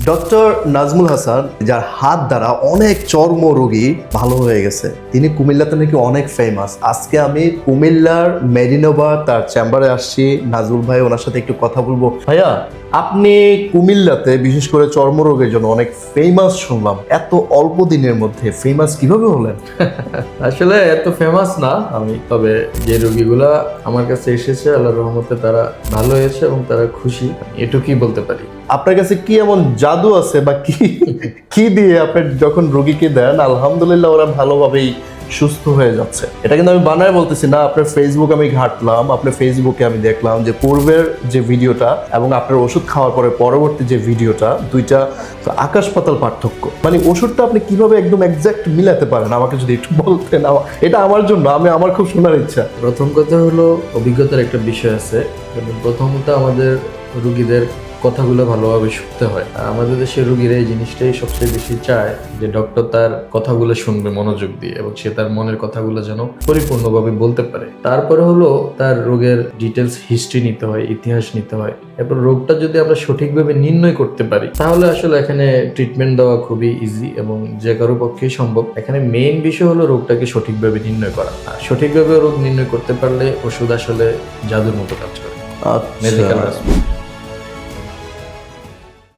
Doctor Nazmul Hasan, যার হাত দ্বারা অনেক চর্ম রোগী ভালো হয়ে গেছে, তিনি কুমিল্লাতে নাকি অনেক ফেমাস। আজকে আমি কুমিল্লার মেডিনোভা তার চেম্বারে আসছি। নাজমুল ভাই, ওনার সাথে একটু কথা বলবো। ভাইয়া, আপনি কুমিল্লাতে বিশেষ করে চর্মরোগের জন্য অনেক ফেমাস শুনলাম। এত অল্প দিনের মধ্যে ফেমাস কিভাবে হলেন? আসলে এত ফেমাস না আমি, তবে যে রোগীগুলা আমার কাছে এসেছে আল্লাহর রহমতে তারা ভালো হয়েছে এবং তারা খুশি, এটুকুই বলতে পারি। আপনার কাছে কি এমন জাদু আছে বা কি কি দিয়ে আপনি যখন রোগীকে দেন আলহামদুলিল্লাহ ওরা ভালোভাবেই সুস্থ হয়ে যাচ্ছে? এটা কিন্তু আমি বানায় বলতেছি না। আপনার ফেসবুক আমি ঘাটলাম, আপনার ফেসবুকে আমি দেখলাম যে পূর্বের যে ভিডিওটা এবং আপনার ওষুধ খাওয়ার পরে পরবর্তী যে ভিডিওটা, দুইটা আকাশ পাতাল পার্থক্য। মানে ওষুধটা আপনি কিভাবে একদম এক্সাক্ট মিলাতে পারেন আমাকে যদি একটু বলতেন। এটা আমার জন্য, আমার খুব শোনার ইচ্ছা। প্রথম কথা হলো অভিজ্ঞতার একটা বিষয় আছে। এবং প্রথমত আমাদের রুগীদের কথাগুলো ভালোভাবে শুনতে হয়। আমাদের দেশের রুগীরা এই জিনিসটাই সবচেয়ে বেশি চায় যে ডক্টর তার কথাগুলো শুনবে মনোযোগ দিয়ে এবং সে তার মনের কথাগুলো যেন পরিপূর্ণভাবে বলতে পারে। তারপরে হলো তার রোগের ডিটেলস হিস্ট্রি নিতে হয়, ইতিহাস নিতে হয়। এরপর রোগটা যদি আমরা সঠিকভাবে নির্ণয় করতে পারি তাহলে আসলে এখানে ট্রিটমেন্ট দেওয়া খুবই ইজি এবং যে কারো পক্ষেই সম্ভব। এখানে মেইন বিষয় হলো রোগটাকে সঠিকভাবে নির্ণয় করা। আর সঠিকভাবে রোগ নির্ণয় করতে পারলে ওষুধ আসলে জাদুর মতো কাজ করে। মেডিকেল